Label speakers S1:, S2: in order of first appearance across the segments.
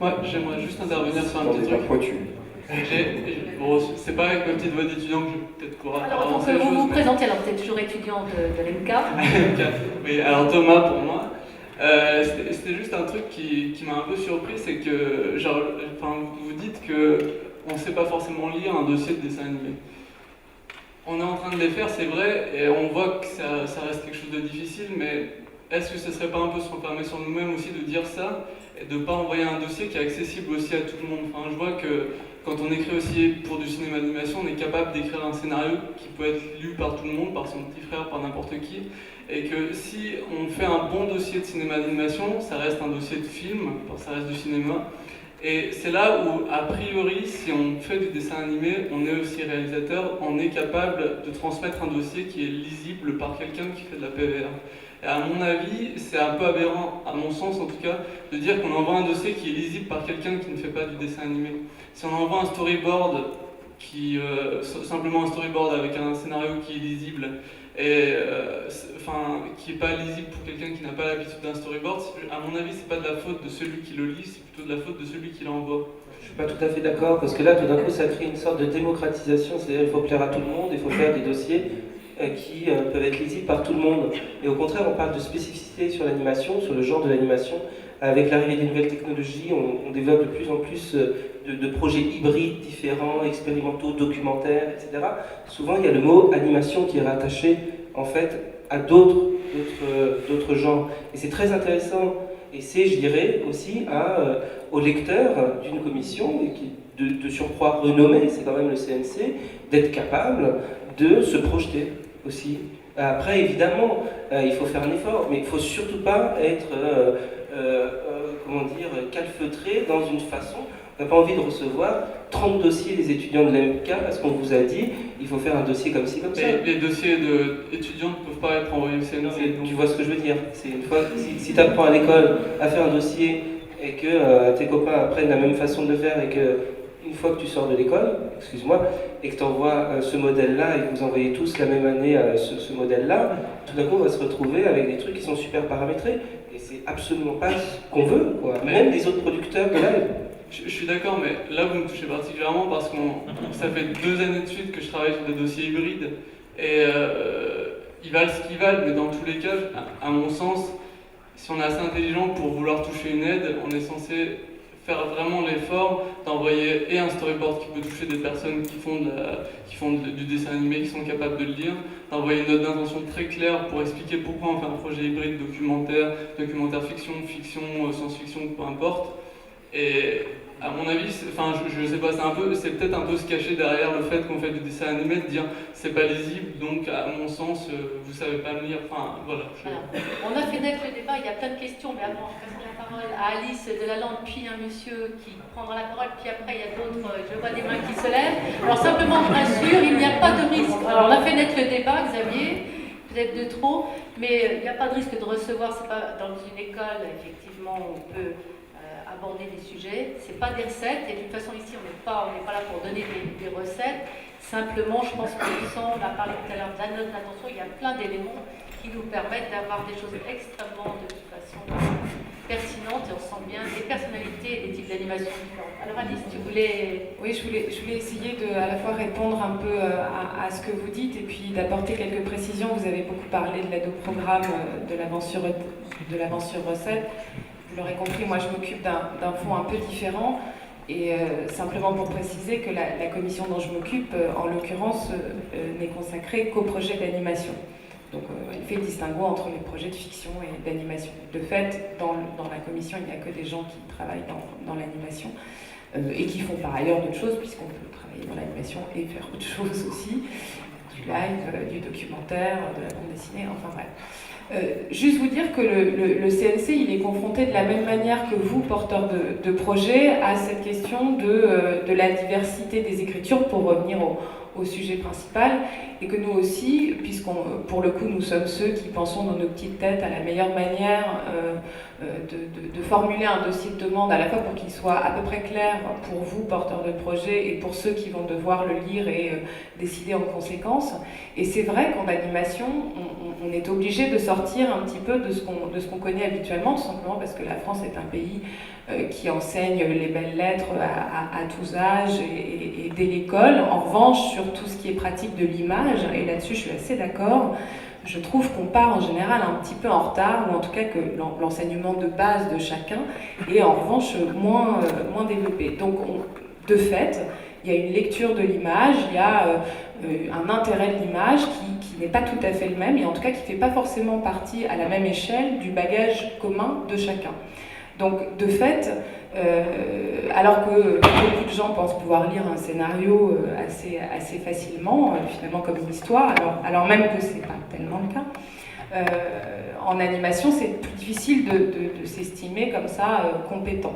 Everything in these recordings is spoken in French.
S1: Moi, j'aimerais juste intervenir sur un
S2: Dans
S1: petit
S2: des
S1: truc.
S2: pas pointus.
S1: Bon, c'est pas avec ma petite voix d'étudiant que je vais peut-être pouvoir
S3: Alors, donc,
S1: avancer les
S3: vous
S1: choses.
S3: vous
S1: mais-
S3: présentez, alors vous êtes toujours étudiant de l'EMCA.
S1: Oui, alors Thomas pour moi. C'était juste un truc qui m'a un peu surpris, c'est que genre, enfin, vous dites que on ne sait pas forcément lire un dossier de dessin animé. On est en train de les faire, c'est vrai, et on voit que ça reste quelque chose de difficile, mais est-ce que ce serait pas un peu se renfermer sur nous-mêmes aussi de dire ça et de ne pas envoyer un dossier qui est accessible aussi à tout le monde. Enfin, je vois que quand on écrit aussi pour du cinéma d'animation, on est capable d'écrire un scénario qui peut être lu par tout le monde, par son petit frère, par n'importe qui, et que si on fait un bon dossier de cinéma d'animation, ça reste un dossier de film, ça reste du cinéma. Et c'est là où, a priori, si on fait du dessin animé, on est aussi réalisateur, on est capable de transmettre un dossier qui est lisible par quelqu'un qui fait de la PVR. Et à mon avis, c'est un peu aberrant, à mon sens en tout cas, de dire qu'on envoie un dossier qui est lisible par quelqu'un qui ne fait pas du dessin animé. Si on envoie un storyboard, simplement un storyboard avec un scénario qui est lisible, et qui n'est pas lisible pour quelqu'un qui n'a pas l'habitude d'un storyboard, à mon avis, c'est pas de la faute de celui qui le lit, c'est plutôt de la faute de celui qui l'envoie.
S4: Je suis pas tout à fait d'accord, parce que là, tout d'un coup, ça crée une sorte de démocratisation, c'est-à-dire qu'il faut plaire à tout le monde, il faut faire des dossiers qui peuvent être lisibles par tout le monde. Et au contraire, on parle de spécificité sur l'animation, sur le genre de l'animation. Avec l'arrivée des nouvelles technologies, on développe de plus en plus de projets hybrides, différents, expérimentaux, documentaires, etc. Souvent, il y a le mot animation qui est rattaché, en fait, à d'autres genres. Et c'est très intéressant. Et c'est, je dirais, aussi aux lecteurs d'une commission, et qui de surcroît renommée, c'est quand même le CNC, d'être capable de se projeter aussi. Après, évidemment, il faut faire un effort, mais il ne faut surtout pas être, calfeutré dans une façon. On n'a pas envie de recevoir 30 dossiers des étudiants de l'EMCA parce qu'on vous a dit il faut faire un dossier comme ci, comme ça.
S1: Les dossiers d'étudiants ne peuvent pas être envoyés au CNC.
S4: Tu vois ce que je veux dire. C'est une fois, si tu apprends à l'école à faire un dossier et que tes copains apprennent la même façon de le faire et que une fois que tu sors de l'école, excuse-moi, et que tu envoies ce modèle-là et que vous envoyez tous la même année ce modèle-là, tout d'un coup on va se retrouver avec des trucs qui sont super paramétrés. Et c'est absolument pas ce qu'on veut, quoi. Même les autres producteurs de live.
S1: Je suis d'accord, mais là vous me touchez particulièrement parce que ça fait 2 années de suite que je travaille sur des dossiers hybrides et ils valent ce qu'ils valent, mais dans tous les cas, à mon sens, si on est assez intelligent pour vouloir toucher une aide, on est censé faire vraiment l'effort d'envoyer et un storyboard qui peut toucher des personnes qui font du dessin animé, qui sont capables de le lire, d'envoyer une note d'intention très claire pour expliquer pourquoi on fait un projet hybride documentaire fiction, science-fiction, peu importe. Et à mon avis, je sais pas, c'est peut-être un peu se cacher derrière le fait qu'on fait du dessin animé, de dire c'est pas lisible, donc à mon sens, vous savez pas me lire. Enfin, voilà.
S3: Alors, on a fait naître le débat, il y a plein de questions, mais avant, je passe la parole à Alice Delalande, puis un monsieur qui prendra la parole, puis après il y a d'autres, je vois des mains qui se lèvent. Alors simplement, je rassure, il n'y a pas de risque. Alors on a fait naître le débat, Xavier, vous êtes de trop, mais il n'y a pas de risque de recevoir, c'est pas dans une école, effectivement, on peut aborder des sujets, c'est pas des recettes, et de toute façon ici on n'est pas là pour donner des recettes, simplement je pense qu'on on a parlé tout à l'heure de la note d'intention, il y a plein d'éléments qui nous permettent d'avoir des choses extrêmement de toute façon pertinentes, et on sent bien des personnalités et des types d'animation différents. Alors Alice, tu voulais...
S5: Oui, je voulais essayer de à la fois répondre un peu à ce que vous dites et puis d'apporter quelques précisions. Vous avez beaucoup parlé de l'aide au programme, de l'avance sur recette. Vous l'aurez compris, moi je m'occupe d'un fonds un peu différent et simplement pour préciser que la commission dont je m'occupe, en l'occurrence, n'est consacrée qu'aux projets d'animation. Donc elle fait le distinguo entre les projets de fiction et d'animation. De fait, dans la commission, il n'y a que des gens qui travaillent dans l'animation et qui font par ailleurs d'autres choses, puisqu'on peut travailler dans l'animation et faire autre chose aussi, du live, du documentaire, de la bande dessinée, enfin bref. Juste vous dire que le CNC, il est confronté de la même manière que vous, porteurs de projets, à cette question de la diversité des écritures, pour revenir au sujet principal, et que nous aussi, pour le coup, nous sommes ceux qui pensons dans nos petites têtes à la meilleure manière de formuler un dossier de demande, à la fois pour qu'il soit à peu près clair pour vous, porteurs de projet, et pour ceux qui vont devoir le lire et décider en conséquence. Et c'est vrai qu'en animation, on est obligé de sortir un petit peu de ce qu'on connaît habituellement, tout simplement parce que la France est un pays qui enseigne les belles lettres à tous âges et dès l'école. En revanche, sur tout ce qui est pratique de l'image, et là-dessus je suis assez d'accord, je trouve qu'on part en général un petit peu en retard, ou en tout cas que l'enseignement de base de chacun est en revanche moins développé. Donc de fait, il y a une lecture de l'image, il y a un intérêt de l'image qui n'est pas tout à fait le même, et en tout cas qui ne fait pas forcément partie à la même échelle du bagage commun de chacun. Donc de fait, alors que beaucoup de gens pensent pouvoir lire un scénario assez facilement, finalement comme une histoire, alors même que ce n'est pas tellement le cas, en animation, c'est plus difficile de s'estimer comme ça compétent.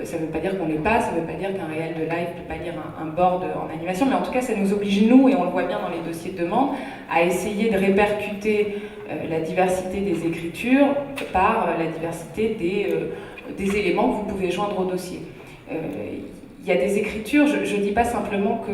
S5: Ça ne veut pas dire qu'on l'est pas, ça ne veut pas dire qu'un réel de live ne peut pas lire un board en animation, mais en tout cas, ça nous oblige, nous, et on le voit bien dans les dossiers de demande, à essayer de répercuter la diversité des écritures par la diversité des éléments que vous pouvez joindre au dossier. Il y a des écritures, je ne dis pas simplement qu'on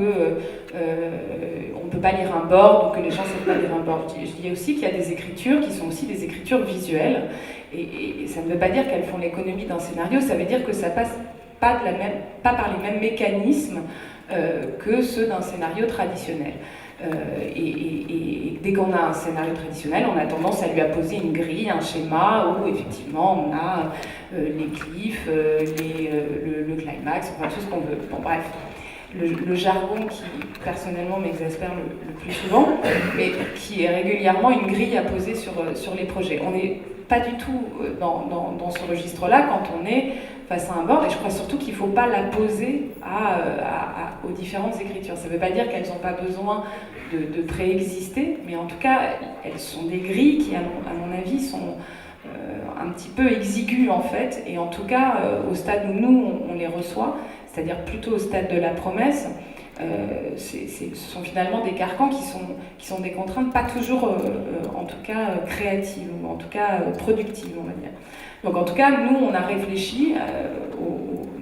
S5: ne peut pas lire un board ou que les gens ne savent pas lire un board. Je dis aussi qu'il y a des écritures qui sont aussi des écritures visuelles. Et ça ne veut pas dire qu'elles font l'économie d'un scénario, ça veut dire que ça passe pas par les mêmes mécanismes que ceux d'un scénario traditionnel. Et dès qu'on a un scénario traditionnel, on a tendance à lui apposer une grille, un schéma où effectivement on a les glyphes, le climax, enfin tout ce qu'on veut. Bon bref, le jargon qui personnellement m'exaspère le plus souvent, mais qui est régulièrement une grille à poser sur les projets. On n'est pas du tout dans ce registre-là quand on est face à un board, et je crois surtout qu'il ne faut pas la poser aux différentes écritures. Ça ne veut pas dire qu'elles n'ont pas besoin de préexister, mais en tout cas, elles sont des grilles qui, à mon avis, sont un petit peu exiguës en fait, et en tout cas, au stade où nous, on les reçoit, c'est-à-dire plutôt au stade de la promesse, ce sont finalement des carcans qui sont des contraintes pas toujours, en tout cas, créatives, ou en tout cas productives, on va dire. Donc en tout cas, nous, on a réfléchi,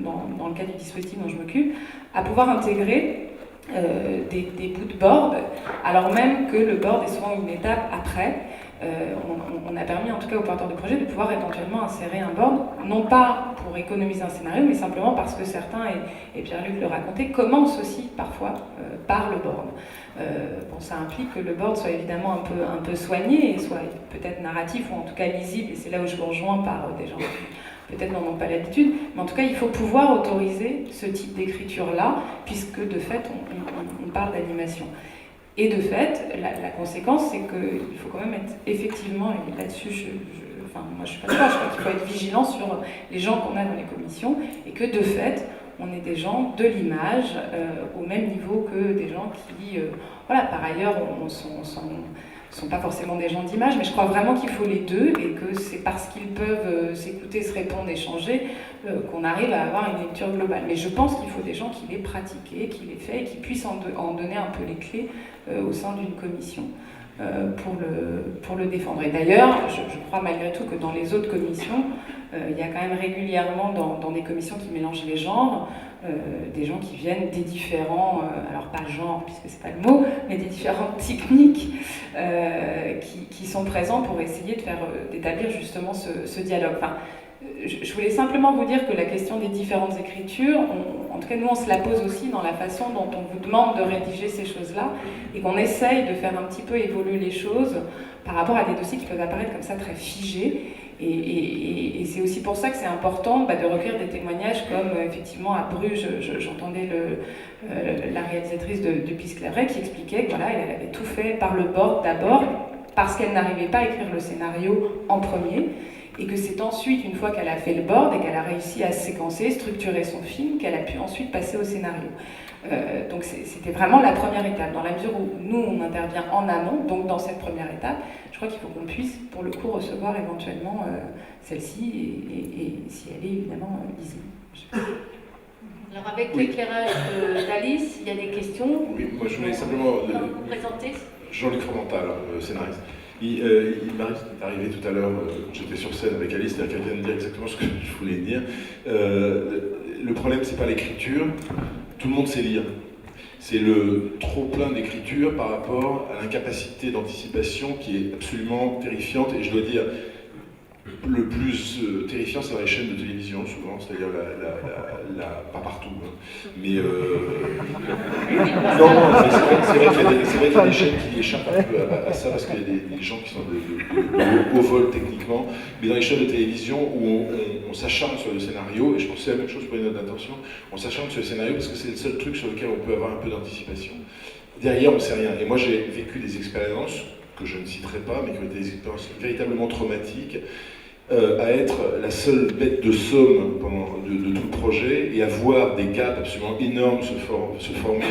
S5: dans le cadre du dispositif dont je m'occupe, à pouvoir intégrer des bouts de board, alors même que le board est souvent une étape après. On a permis en tout cas aux porteurs de projet de pouvoir éventuellement insérer un board, non pas pour économiser un scénario, mais simplement parce que certains, et Pierre-Luc le racontait, commencent aussi parfois par le board. Bon, ça implique que le board soit évidemment un peu soigné, et soit peut-être narratif, ou en tout cas lisible, et c'est là où je vous rejoins par des gens qui peut-être n'en ont pas l'habitude, mais en tout cas il faut pouvoir autoriser ce type d'écriture-là, puisque de fait on parle d'animation. Et de fait, la conséquence, c'est qu'il faut quand même être effectivement, et là-dessus, moi je suis pas d'accord, je crois qu'il faut être vigilant sur les gens qu'on a dans les commissions, et que de fait, on est des gens de l'image, au même niveau que des gens qui, voilà, par ailleurs, sont pas forcément des gens d'image, mais je crois vraiment qu'il faut les deux, et que c'est parce qu'ils peuvent s'écouter, se répondre, échanger, qu'on arrive à avoir une lecture globale. Mais je pense qu'il faut des gens qui l'aient pratiqué, qui l'aient fait, et qui puissent en donner un peu les clés au sein d'une commission pour le défendre. Et d'ailleurs, je crois malgré tout que dans les autres commissions, il y a quand même régulièrement dans des commissions qui mélangent les genres, des gens qui viennent des différents, alors pas genre puisque c'est pas le mot, mais des différentes techniques qui sont présents pour essayer d'établir justement ce dialogue. Enfin, je voulais simplement vous dire que la question des différentes écritures, en tout cas nous on se la pose aussi dans la façon dont on vous demande de rédiger ces choses-là, et qu'on essaye de faire un petit peu évoluer les choses par rapport à des dossiers qui peuvent apparaître comme ça très figés. Et c'est aussi pour ça que c'est important de recueillir des témoignages comme effectivement à Bruges, j'entendais la réalisatrice de Piscleret qui expliquait que voilà, elle avait tout fait par le board d'abord parce qu'elle n'arrivait pas à écrire le scénario en premier, et que c'est ensuite, une fois qu'elle a fait le board et qu'elle a réussi à séquencer, structurer son film, qu'elle a pu ensuite passer au scénario. Donc c'était vraiment la première étape, dans la mesure où nous on intervient en amont, donc dans cette première étape, je crois qu'il faut qu'on puisse pour le coup recevoir éventuellement celle-ci, et si elle est évidemment lisible.
S3: Alors avec l'éclairage d'Alice, il y a des questions.
S2: Oui, moi je voulais simplement
S3: vous présenter.
S2: Jean-Luc Romental, scénariste. Il m'arrive, c'est arrivé tout à l'heure quand j'étais sur scène avec Alice, c'est-à-dire qu'elle vient de dire exactement ce que je voulais dire. Le problème, c'est pas l'écriture, tout le monde sait lire. c'est le trop-plein d'écriture par rapport à l'incapacité d'anticipation qui est absolument terrifiante. Et je dois dire, le plus terrifiant, c'est dans les chaînes de télévision, souvent, c'est-à-dire pas partout, hein. Mais non, c'est vrai qu'il y a des chaînes qui échappent un peu à ça, parce qu'il y a des gens qui sont de haut vol techniquement, mais dans les chaînes de télévision où on s'acharne sur le scénario, et je pense que c'est la même chose pour les notes d'intention, on s'acharne sur le scénario parce que c'est le seul truc sur lequel on peut avoir un peu d'anticipation. Derrière, on ne sait rien. Et moi, j'ai vécu des expériences que je ne citerai pas, mais qui ont été des expériences véritablement traumatiques, à être la seule bête de somme de tout le projet et à voir des gaps absolument énormes se former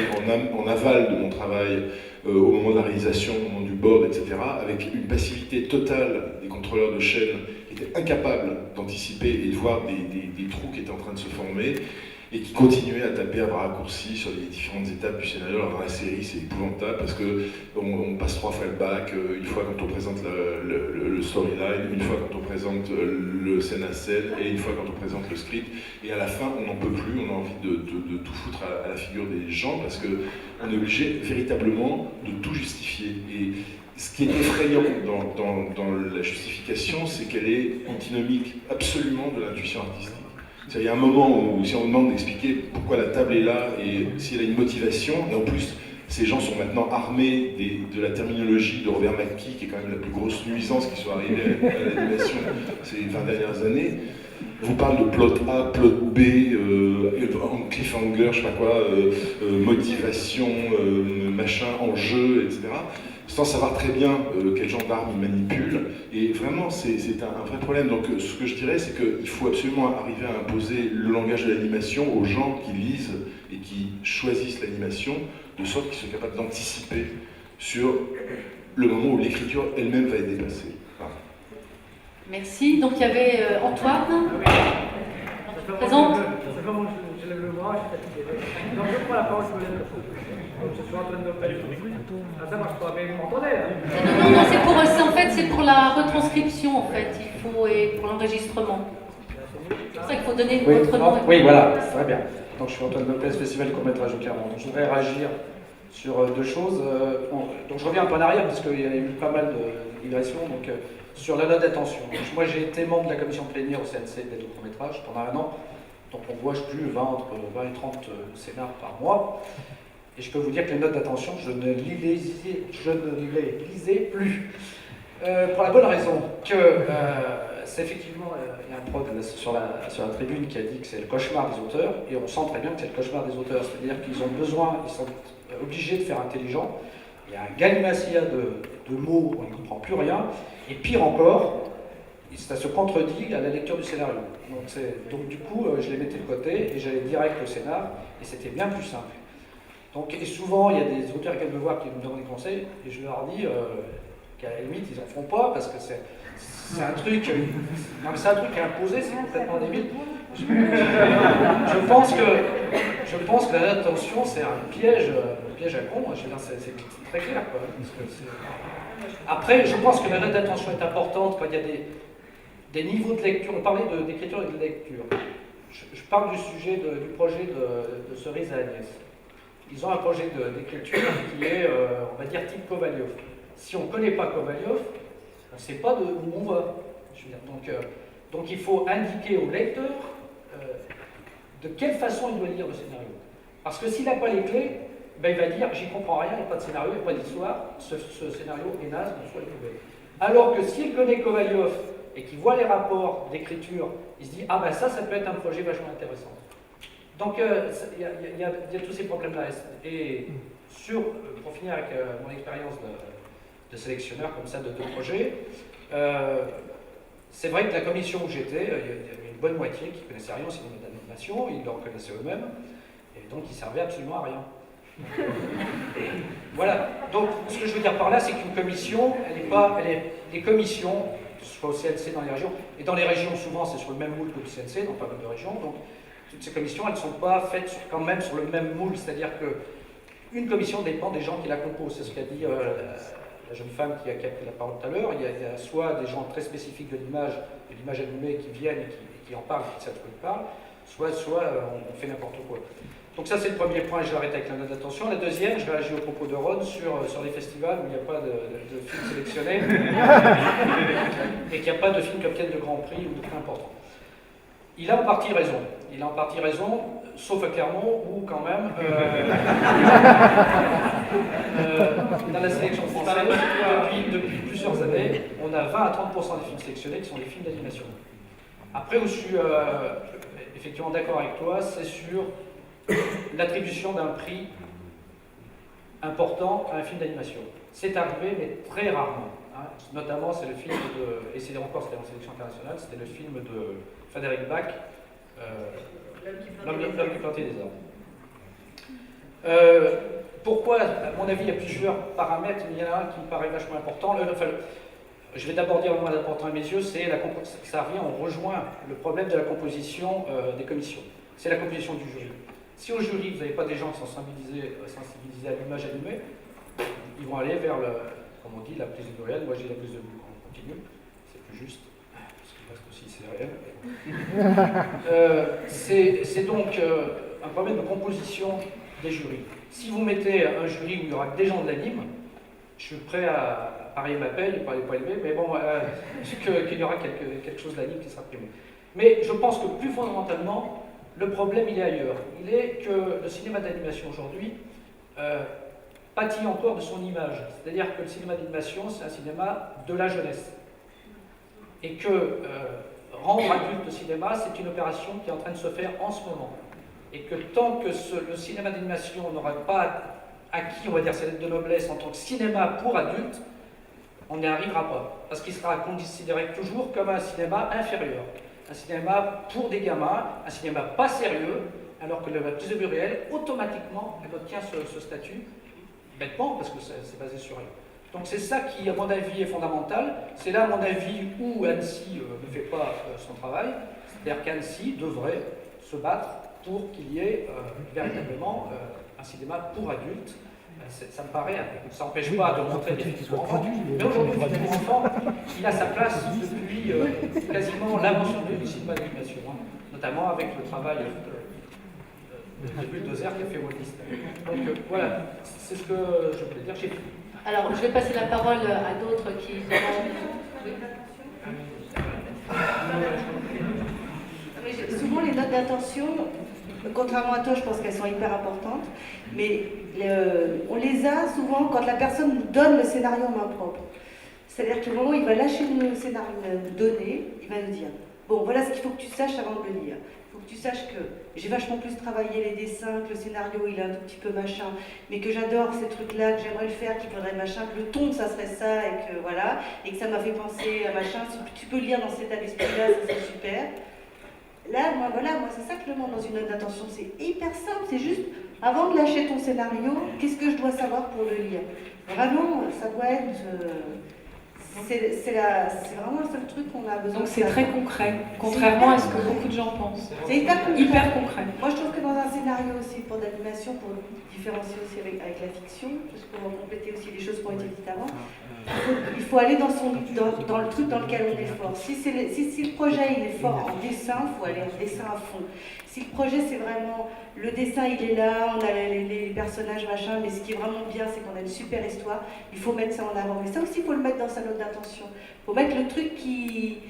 S2: en aval de mon travail au moment de la réalisation, au moment du board, etc., avec une passivité totale des contrôleurs de chaîne qui étaient incapables d'anticiper et de voir des trous qui étaient en train de se former, et qui continuait à taper à bras raccourcis sur les différentes étapes du scénario. Alors dans la série, c'est épouvantable parce qu'on passe 3 fois le bac, une fois quand on présente le storyline, une fois quand on présente le scène à scène, et une fois quand on présente le script. Et à la fin, on n'en peut plus, on a envie de tout foutre à la figure des gens parce qu'on est obligé véritablement de tout justifier. Et ce qui est effrayant dans la justification, c'est qu'elle est antinomique absolument de l'intuition artistique. Il y a un moment où, si on demande d'expliquer pourquoi la table est là et si elle a une motivation, et en plus, ces gens sont maintenant armés de la terminologie de Robert McKee, qui est quand même la plus grosse nuisance qui soit arrivée à l'animation ces 20 dernières années. Vous parle de plot A, plot B, cliffhanger, je sais pas quoi, motivation, machin, enjeu, etc. Sans savoir très bien quel genre d'arme il manipule. Et vraiment, c'est un vrai problème. Donc ce que je dirais, c'est qu'il faut absolument arriver à imposer le langage de l'animation aux gens qui lisent et qui choisissent l'animation, de sorte qu'ils soient capables d'anticiper sur le moment où l'écriture elle-même va être dépassée. Voilà.
S3: Merci. Donc il y avait Antoine. Présente.
S6: Je lève le bras, je suis fatigué. Donc je prends la parole, je me lève le bras. Donc je suis Antoine Lopez. Ça marche pas, mais vous m'entendez là?
S3: Non, c'est pour la retranscription en fait. Il faut, et pour l'enregistrement. C'est pour ça qu'il faut donner votre nom.
S6: Oui, voilà, très bien. Donc je suis Antoine Lopez, Festival du court-métrage au Clermont. Donc je voudrais réagir sur deux choses. Donc je reviens un peu en arrière parce qu'il y a eu pas mal de digressions. Donc sur la note d'attention. Moi j'ai été membre de la commission plénière au CNC de court-métrage pendant 1 an. Donc on voit plus entre 20 et 30 scénars par mois. Et je peux vous dire que les notes d'attention, je ne les lisais plus. Pour la bonne raison que c'est effectivement, il y a un prod sur la tribune qui a dit que c'est le cauchemar des auteurs, et on sent très bien que c'est le cauchemar des auteurs, c'est-à-dire qu'ils ont besoin, ils sont obligés de faire intelligent. Il y a un galimatia de mots, on ne comprend plus rien, et pire encore, ça se contredit à la lecture du scénario. Donc du coup, je les mettais de côté et j'allais direct au scénar, et c'était bien plus simple. Donc, et souvent, il y a des auteurs qui viennent me voir qui me donnent des conseils, et je leur dis qu'à la limite, ils n'en font pas, parce que c'est un truc, non, mais c'est un truc à imposer, c'est complètement débile. Je pense que la note d'attention, c'est un piège à con, je veux dire, c'est très clair, quoi. Parce que après, je pense que la note d'attention est importante quand il y a des niveaux de lecture. On parlait d'écriture et de lecture. Je parle du sujet du projet de Cerise à Agnès. Ils ont un projet d'écriture qui est, on va dire, type Kovalyov. Si on ne connaît pas Kovalyov, on ne sait pas où on va. Je veux dire, donc il faut indiquer au lecteur de quelle façon il doit lire le scénario. Parce que s'il n'a pas les clés, ben, il va dire « j'y comprends rien, il n'y a pas de scénario, il n'y a pas d'histoire, ce scénario est naze, on soit le poubelle ». Alors que s'il connaît Kovalyov et qu'il voit les rapports d'écriture, il se dit « ah ben ça peut être un projet vachement intéressant ». Donc il y a tous ces problèmes-là. Et pour finir avec mon expérience de sélectionneur comme ça de projets, c'est vrai que la commission où j'étais, il y avait une bonne moitié qui ne connaissait rien au cinéma d'animation, ils le reconnaissaient eux-mêmes, et donc ils ne servaient absolument à rien. Voilà. Donc ce que je veux dire par là, c'est qu'une commission, les commissions, soit au CNC dans les régions, et dans les régions souvent c'est sur le même moule que le CNC, dans pas mal de régions, donc toutes ces commissions, elles ne sont pas faites quand même sur le même moule, c'est-à-dire qu'une commission dépend des gens qui la composent. C'est ce qu'a dit la jeune femme qui a pris la parole tout à l'heure. Il y a soit des gens très spécifiques de l'image animée qui viennent et qui en parlent, qui savent de quoi ils parlent, soit on fait n'importe quoi. Donc ça c'est le premier point, je l'arrête avec la note d'attention. La deuxième, je réagis au propos de Ron sur les festivals où il n'y a pas de films sélectionnés et qu'il n'y a pas de films qui obtiennent de grands prix ou de prix importants. Il a en partie raison. Il a en partie raison, sauf à Clermont, où quand même, dans la sélection française, depuis plusieurs années, on a 20 à 30% des films sélectionnés qui sont des films d'animation. Après, où je suis effectivement d'accord avec toi, c'est sur l'attribution d'un prix important à un film d'animation. C'est arrivé, mais très rarement. Hein. Notamment, c'est le film de, et c'est encore c'était en sélection internationale, c'était le film de Frédéric Bach, L'homme qui plantait des arbres. Pourquoi, à mon avis, il y a plusieurs paramètres, mais il y en a un qui me paraît vachement important. Je vais d'abord dire le moins important à mes yeux, c'est ça revient, on rejoint le problème de la composition des commissions. C'est la composition du jury. Si au jury, vous n'avez pas des gens qui sont sensibilisés à l'image animée, ils vont aller vers, comme on dit, la prise de réel. Moi, j'ai la prise de vue en continu, c'est plus juste, parce que aussi c'est réel. C'est donc un problème de composition des jurys. Si vous mettez un jury où il y aura que des gens de l'anime, je suis prêt à parier ma paye, pas les points élevés, mais bon, qu'il y aura quelque chose d'anime qui sera primé. Mais je pense que plus fondamentalement, le problème il est ailleurs. Il est que le cinéma d'animation aujourd'hui pâtit encore de son image. C'est-à-dire que le cinéma d'animation, c'est un cinéma de la jeunesse. Et que rendre adulte le cinéma, c'est une opération qui est en train de se faire en ce moment. Et que tant que le cinéma d'animation n'aura pas acquis, on va dire, ses lettres de noblesse en tant que cinéma pour adultes, on n'y arrivera pas. Parce qu'il sera considéré toujours comme un cinéma inférieur. Un cinéma pour des gamins, un cinéma pas sérieux, alors que la prise de vue réelle, automatiquement, elle obtient ce statut, bêtement, parce que c'est basé sur elle. Donc c'est ça qui, à mon avis, est fondamental. C'est là, à mon avis, où Annecy ne fait pas son travail. C'est-à-dire qu'Annecy devrait se battre pour qu'il y ait véritablement un cinéma pour adultes. Ça me paraît, ça n'empêche pas de montrer des films pour enfants, mais aujourd'hui, le film pour enfants, il a sa place depuis quasiment l'invention du cinéma d'animation, hein, notamment avec le travail de Bulldozer qui a fait Walt Disney. Donc voilà, c'est ce que je voulais dire.
S3: Alors, je vais passer la parole à d'autres qui
S7: souvent les notes d'intention, contrairement à toi, je pense qu'elles sont hyper importantes, mais on les a souvent quand la personne nous donne le scénario en main propre. C'est-à-dire que le moment où il va lâcher le scénario donné, il va nous dire « Bon, voilà ce qu'il faut que tu saches avant de le lire. Il faut que tu saches que j'ai vachement plus travaillé les dessins, que le scénario il est un tout petit peu machin, mais que j'adore ces trucs-là, que j'aimerais le faire, qu'il faudrait machin, que le ton ça serait ça, et que voilà, et que ça m'a fait penser à machin, si tu peux lire dans cet état d'esprit-là, ça serait super. » Là, moi c'est ça que je demande dans une note d'intention, c'est hyper simple, c'est juste, avant de lâcher ton scénario, qu'est-ce que je dois savoir pour le lire? Vraiment, ça doit être... c'est vraiment le seul truc qu'on a besoin.
S5: Donc c'est très concret, contrairement à ce que beaucoup de gens pensent.
S7: C'est hyper
S5: concret.
S7: Moi je trouve que dans un scénario aussi pour d'animation, pour différencier aussi avec la fiction, parce qu'on va compléter aussi les choses qui ont été dites avant, il faut aller dans le truc dans lequel on est fort. Si le projet il est fort en dessin, il faut aller en dessin à fond. Si le projet c'est vraiment, le dessin il est là, on a les personnages machin, mais ce qui est vraiment bien c'est qu'on a une super histoire, il faut mettre ça en avant. Mais ça aussi il faut le mettre dans sa note d'intention. Il faut mettre le truc qu'il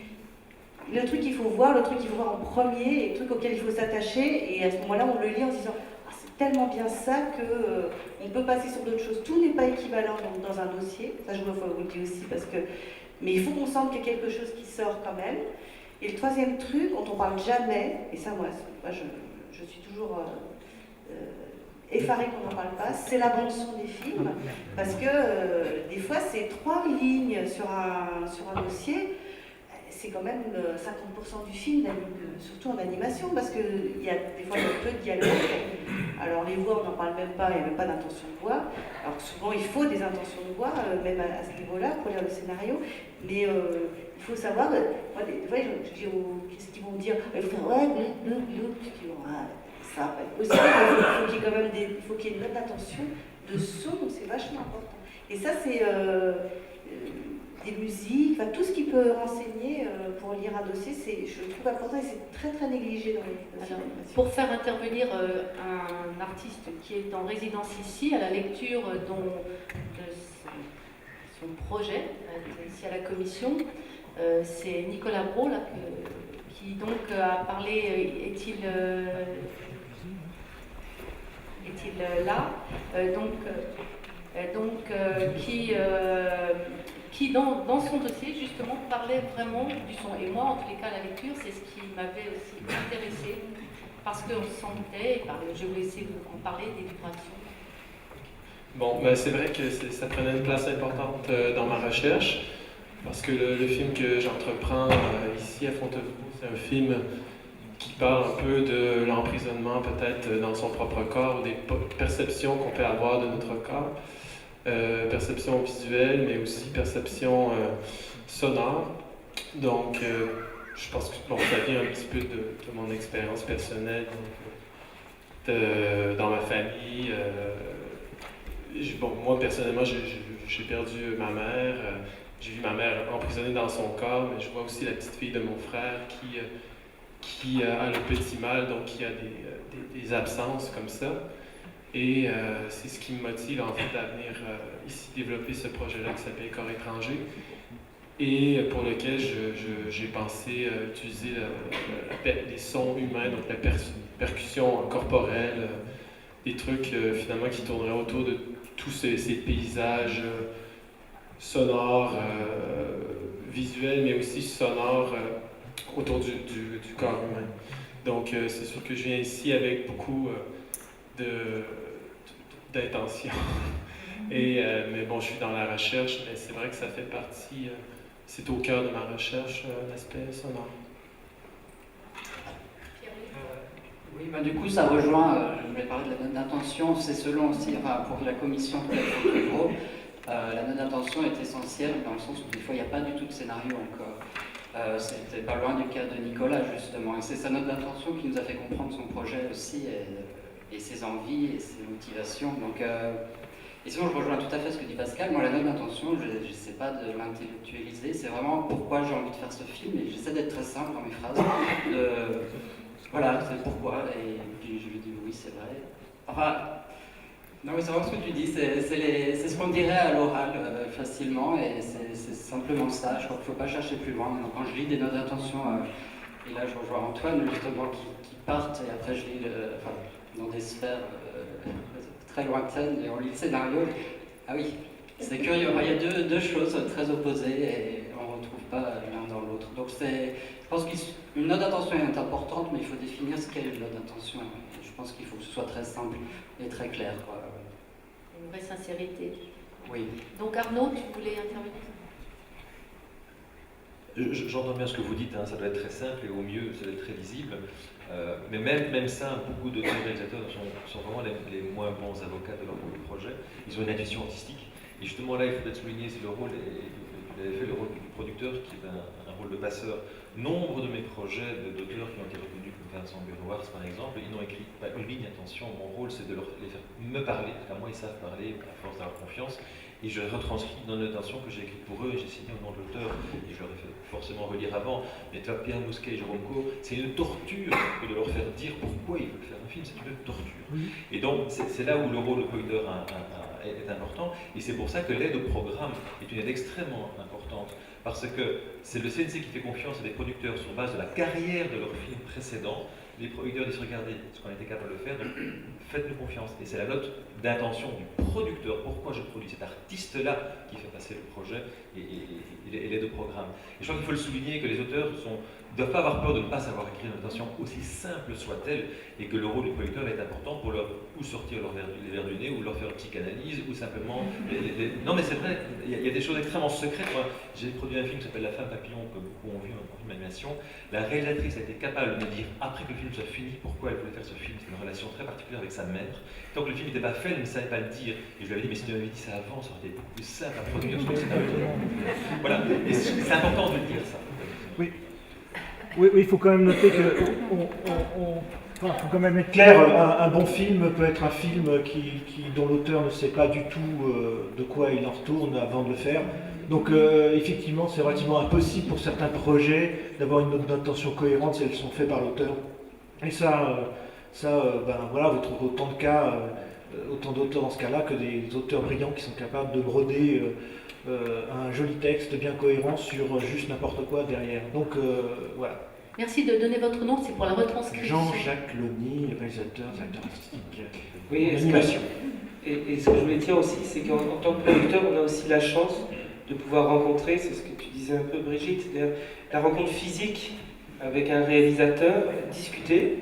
S7: faut voir, le truc qu'il faut voir en premier, et le truc auquel il faut s'attacher, et à ce moment-là on le lit en se disant ah, c'est tellement bien ça que on peut passer sur d'autres choses. Tout n'est pas équivalent dans un dossier, ça je vous le dis aussi, mais il faut qu'on sente qu'il y a quelque chose qui sort quand même. Et le troisième truc, dont on parle jamais, et ça moi je suis toujours effarée qu'on n'en parle pas, c'est la bande-son des films, parce que des fois c'est 3 lignes sur un dossier, c'est quand même 50% du film, surtout en animation, parce qu'il y a des fois il y a peu de dialogue. Alors les voix, on n'en parle même pas, il n'y a même pas d'intention de voix. Alors souvent il faut des intentions de voix, même à ce niveau-là, pour lire le scénario. Mais il faut savoir, moi des fois je dis qu'est-ce qu'ils vont me dire? Il faut faire ouais, ça. Aussi, il faut qu'il y ait quand même il faut qu'il y ait une note d'attention de son, c'est vachement important. Et ça c'est... des musiques, enfin, tout ce qui peut renseigner pour lire un dossier, je le trouve important et c'est très très négligé dans les dossiers d'animation.
S3: Pour faire intervenir un artiste qui est en résidence ici, à la lecture de son projet, ici à la commission, c'est Nicolas Brault, là, qui donc a parlé, est-il là, qui dans son dossier justement parlait vraiment du son. Et moi, en tous les cas, la lecture, c'est ce qui m'avait aussi intéressée, parce qu'on sentait, je vais essayer de vous en parler, des vibrations.
S1: Bon, ben c'est vrai que ça prenait une place importante dans ma recherche, parce que le film que j'entreprends ici à Fontevraud, c'est un film qui parle un peu de l'emprisonnement peut-être dans son propre corps, des perceptions qu'on peut avoir de notre corps, perception visuelle, mais aussi perception sonore. Donc, je pense que ça vient un petit peu de mon expérience personnelle, dans ma famille. Moi, personnellement, j'ai perdu ma mère. J'ai vu ma mère emprisonnée dans son corps, mais je vois aussi la petite fille de mon frère qui a le petit mal, donc qui a des absences comme ça. Et c'est ce qui me motive en fait à venir ici développer ce projet-là qui s'appelle Corps étranger, et pour lequel j'ai pensé utiliser les sons humains, donc la percussion corporelle, des trucs finalement qui tourneraient autour de tous ces paysages sonores, visuels, mais aussi sonores autour du corps humain. Donc c'est sûr que je viens ici avec beaucoup d'intention. Mais bon, je suis dans la recherche, mais c'est vrai que ça fait partie, c'est au cœur de ma recherche, l'aspect sonore.
S8: Oui, du coup, ça rejoint, je voulais parler de la note d'intention, c'est selon aussi, pour la commission de Fontevraud, la note d'intention est essentielle dans le sens où des fois il n'y a pas du tout de scénario encore. C'était pas loin du cas de Nicolas justement, et c'est sa note d'intention qui nous a fait comprendre son projet aussi, et ses envies et ses motivations. Donc, et sinon je rejoins tout à fait ce que dit Pascal. Moi, la note d'intention, je ne sais pas de l'intellectualiser, c'est vraiment pourquoi j'ai envie de faire ce film, et j'essaie d'être très simple dans mes phrases. Voilà, c'est pourquoi, et puis je lui dis oui, c'est vrai. Enfin, non mais c'est vraiment ce que tu dis, c'est ce qu'on dirait à l'oral facilement, et c'est simplement ça. Je crois qu'il ne faut pas chercher plus loin. Donc, quand je lis des notes d'intention, et là je rejoins Antoine justement qui partent, et après je lis dans des sphères très lointaines, et on lit le scénario. Ah oui, c'est curieux, il y a deux choses très opposées, et on ne retrouve pas l'un dans l'autre. Donc je pense qu'une note d'intention est importante, mais il faut définir ce qu'est une note d'intention. Je pense qu'il faut que ce soit très simple et très clair, quoi.
S3: Une vraie sincérité.
S8: Oui.
S3: Donc Arnaud, tu voulais intervenir?
S9: J'entends bien ce que vous dites, hein, ça doit être très simple et au mieux ça doit être très visible. Mais même ça, beaucoup d'auteurs-réalisateurs sont vraiment les moins bons avocats de leur projet. Ils ont une intuition artistique. Et justement là, il faut peut-être souligner, c'est le rôle, et vous avez fait le rôle du producteur qui est un rôle de passeur. Nombre de mes projets d'auteurs qui ont été reconnus comme Vincent Berroirs par exemple, ils n'ont écrit pas une ligne d'intention. Mon rôle c'est de les faire me parler, car moi ils savent parler à force d'avoir confiance, et je retranscris dans l'intention que j'ai écrite pour eux, et j'ai signé au nom de l'auteur, et je leur ai fait forcément relire avant. Mais toi, Pierre Mousquet et Jérôme Co, c'est une torture que de leur faire dire pourquoi ils veulent faire un film, c'est une torture. Et donc c'est là où le rôle de producteur est important, et c'est pour ça que l'aide au programme est une aide extrêmement importante, parce que c'est le CNC qui fait confiance à des producteurs sur base de la carrière de leurs films précédents. Les producteurs disent regardez ce qu'on a été capable de faire, donc faites-nous confiance. Et c'est la note d'intention du producteur, pourquoi je produis cet artiste-là qui fait passer le projet et l'aide au programme. Et je crois qu'il faut le souligner que les auteurs ne doivent pas avoir peur de ne pas savoir écrire une intention aussi simple soit-elle, et que le rôle du producteur est important pour leur ou sortir les verres du nez, ou leur faire une psychanalyse, ou simplement... Non mais c'est vrai, il y a des choses extrêmement secrètes. Moi, j'ai produit un film qui s'appelle La Femme Papillon, que beaucoup ont vu en film d'animation. La réalisatrice a été capable de me dire, après que le film soit fini, pourquoi elle voulait faire ce film. C'est une relation très particulière avec sa mère. Tant que le film n'était pas fait, elle ne savait pas le dire. Et je lui avais dit, mais si tu m'avais dit ça avant, ça aurait été beaucoup plus simple à produire sur le scénario. Voilà, et c'est important de le dire, ça.
S10: Oui, il faut quand même noter que Il faut quand même être clair, un bon film peut être un film dont l'auteur ne sait pas du tout de quoi il en retourne avant de le faire. Donc effectivement, c'est relativement impossible pour certains projets d'avoir une note d'intention cohérente si elles sont faites par l'auteur. Et voilà, vous trouverez autant de cas, autant d'auteurs dans ce cas-là que des auteurs brillants qui sont capables de broder un joli texte bien cohérent sur juste n'importe quoi derrière. Donc voilà.
S3: Merci de donner votre nom, c'est pour la retranscription.
S10: Jean-Jacques Lony, réalisateur, directeur artistique,
S4: oui,
S10: d'animation.
S4: Et ce que je voulais dire aussi, c'est qu'en tant que producteur, on a aussi la chance de pouvoir rencontrer, c'est ce que tu disais un peu Brigitte, c'est-à-dire la rencontre physique avec un réalisateur, discuter.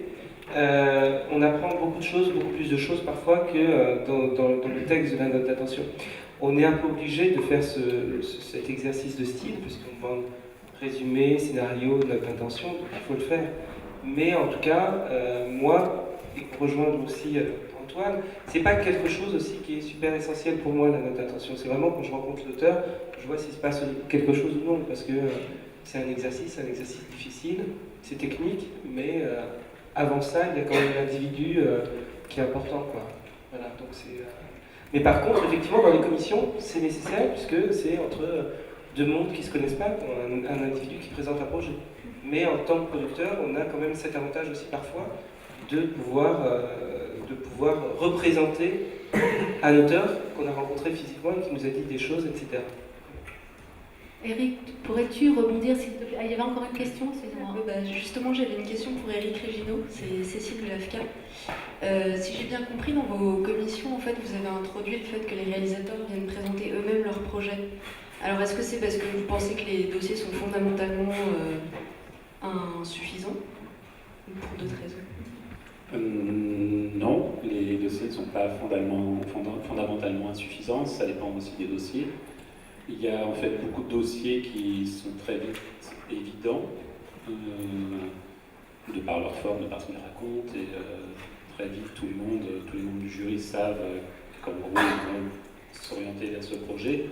S4: On apprend beaucoup de choses, beaucoup plus de choses parfois que dans le texte de la note d'attention. On est un peu obligé de faire cet exercice de style, parce qu'on demande résumé, scénario, note d'intention, donc il faut le faire. Mais en tout cas, moi, et pour rejoindre aussi Antoine, c'est pas quelque chose aussi qui est super essentiel pour moi, la note d'intention. C'est vraiment quand je rencontre l'auteur, je vois s'il se passe quelque chose ou non, parce que c'est un exercice difficile, c'est technique, mais avant ça, il y a quand même l'individu qui est important, quoi. Voilà, donc c'est... Mais par contre, effectivement, dans les commissions, c'est nécessaire, puisque c'est entre deux mondes qui ne se connaissent pas, un individu qui présente un projet. Mais en tant que producteur, on a quand même cet avantage aussi parfois de pouvoir représenter un auteur qu'on a rencontré physiquement et qui nous a dit des choses, etc.
S3: Eric, pourrais-tu rebondir s'il te plaît? Ah, il y avait encore une question, excusez-moi.
S11: Justement, j'avais une question pour Eric Réginot, c'est Cécile de l'AFCA. Si j'ai bien compris, dans vos commissions, en fait, vous avez introduit le fait que les réalisateurs viennent présenter eux-mêmes leurs projets. Alors, est-ce que c'est parce que vous pensez que les dossiers sont fondamentalement insuffisants ou pour d'autres raisons?
S12: Non, les dossiers ne sont pas fondamentalement insuffisants, ça dépend aussi des dossiers. Il y a en fait beaucoup de dossiers qui sont très vite évidents, de par leur forme, de par ce qu'ils racontent, et très vite tous les membres du jury savent qu'en gros ils vont s'orienter vers ce projet.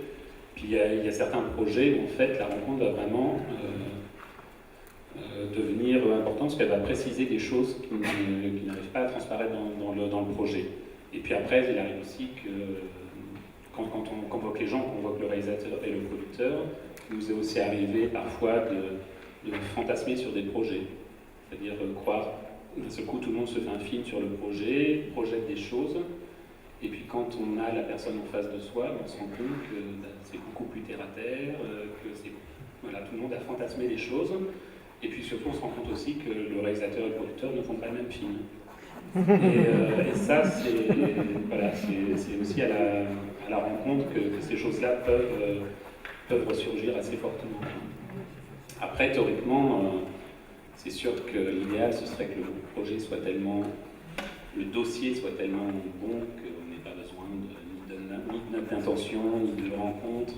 S12: Puis il y a certains projets où en fait la rencontre va vraiment devenir importante parce qu'elle va préciser des choses qui n'arrivent pas à transparaître dans le projet. Et puis après, il arrive aussi que quand on convoque les gens, on convoque le réalisateur et le producteur, il nous est aussi arrivé parfois de fantasmer sur des projets. C'est-à-dire croire, d'un seul coup tout le monde se fait un film sur le projet, projette des choses, et puis quand on a la personne en face de soi, on se rend compte que c'est beaucoup plus terre-à-terre, que voilà, tout le monde a fantasmé des choses, et puis surtout on se rend compte aussi que le réalisateur et le producteur ne font pas le même film. Et ça, c'est aussi à la rencontre que ces choses-là peuvent ressurgir assez fortement. Après, théoriquement, c'est sûr que l'idéal, ce serait que le dossier soit tellement bon qu'on n'ait pas besoin ni de note d'intention, ni de rencontre,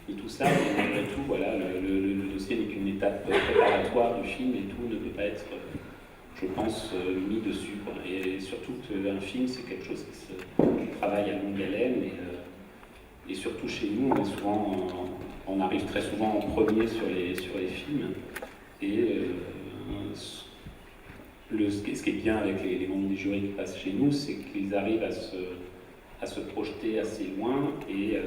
S12: ni tout ça. Mais malgré tout, voilà, le dossier n'est qu'une étape préparatoire du film et tout ne peut pas être, je pense, mis dessus, quoi. Et surtout qu'un film, c'est quelque chose qui travaille à longue haleine. Et surtout chez nous, on arrive très souvent en premier sur les films. Et ce qui est bien avec les membres du jury qui passent chez nous, c'est qu'ils arrivent à se projeter assez loin et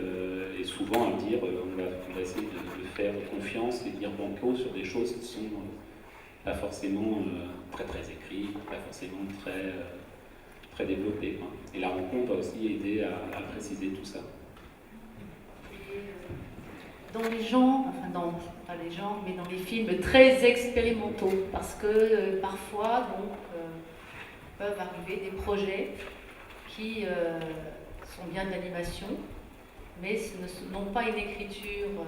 S12: souvent à dire on va essayer de faire confiance et de dire banco sur des choses qui sont pas forcément très écrites, pas forcément très développées, quoi. Et la rencontre va aussi aider à préciser tout ça.
S3: Dans les genres, pas les genres, mais dans les films très expérimentaux, parce que parfois peuvent arriver des projets qui sont bien d'animation, mais n'ont pas une écriture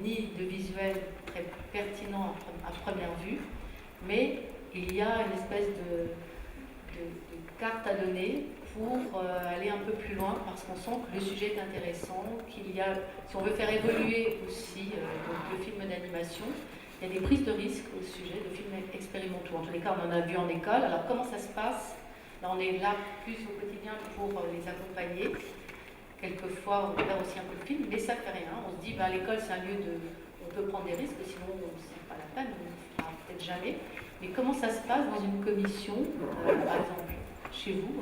S3: ni de visuel très pertinent à première vue, mais il y a une espèce de carte à donner pour aller un peu plus loin, parce qu'on sent que le sujet est intéressant, si on veut faire évoluer aussi le film d'animation, il y a des prises de risques au sujet de films expérimentaux. En tous les cas, on en a vu en école. Alors comment ça se passe? Là, on est là plus au quotidien pour les accompagner. Quelquefois, on regarde aussi un peu le film, mais ça ne fait rien. On se dit, l'école, c'est un lieu on peut prendre des risques, sinon, c'est pas la peine, on ne fera peut-être jamais. Mais comment ça se passe dans une commission, par exemple, chez vous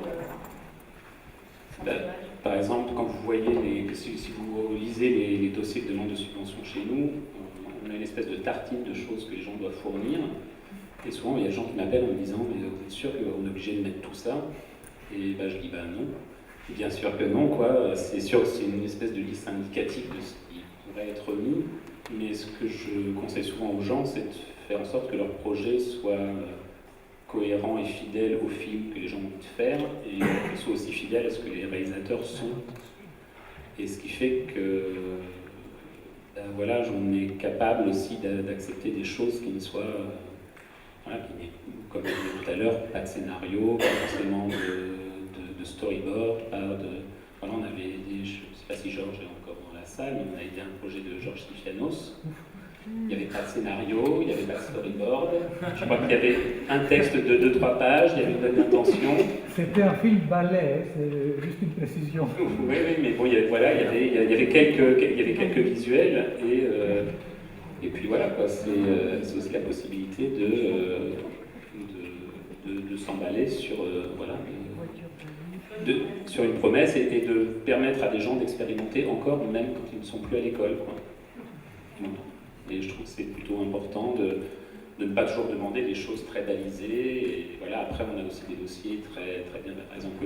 S12: Par exemple, quand vous voyez, si vous lisez les dossiers de demande de subvention chez nous, on a une espèce de tartine de choses que les gens doivent fournir. Et souvent, il y a des gens qui m'appellent en me disant « Mais vous êtes sûr qu'on est obligé de mettre tout ça ?» Et ben, je dis « Ben non. » Bien sûr que non, quoi. C'est sûr que c'est une espèce de liste indicative de ce qui pourrait être mis. Mais ce que je conseille souvent aux gens, c'est de faire en sorte que leur projet soit cohérent et fidèle au film que les gens ont envie de faire, et qu'ils soient aussi fidèles à ce que les réalisateurs sont. Et ce qui fait que ben voilà, on est capable aussi d'accepter des choses qui ne soient, voilà, comme je disais tout à l'heure, pas de scénario, pas forcément de storyboard, pas de... Voilà, on avait aidé, je ne sais pas si Georges est encore dans la salle, mais on a aidé un projet de Georges Sifianos. Il n'y avait pas de scénario, il n'y avait pas de storyboard. Je crois qu'il y avait un texte de 2-3 pages, il y avait une bonne intention.
S13: C'était un film ballet, c'est juste une précision.
S12: Oui, mais bon, il y avait quelques visuels, et puis voilà, quoi, c'est aussi la possibilité de s'emballer sur, voilà, sur une promesse et de permettre à des gens d'expérimenter encore, même quand ils ne sont plus à l'école, quoi. Et je trouve que c'est plutôt important de ne pas toujours demander des choses très balisées. Et voilà, après, on a aussi des dossiers très, très bien. Par exemple,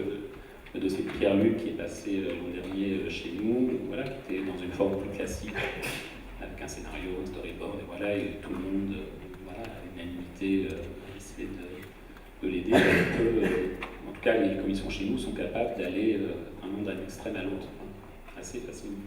S12: le dossier de Pierre-Luc qui est passé l'an dernier chez nous, voilà, qui était dans une forme plus classique, avec un scénario, un storyboard, et voilà, et tout le monde, voilà, à l'unanimité, a essayé de l'aider. En tout cas, les commissions chez nous sont capables d'aller vraiment d'un extrême à l'autre, assez facilement.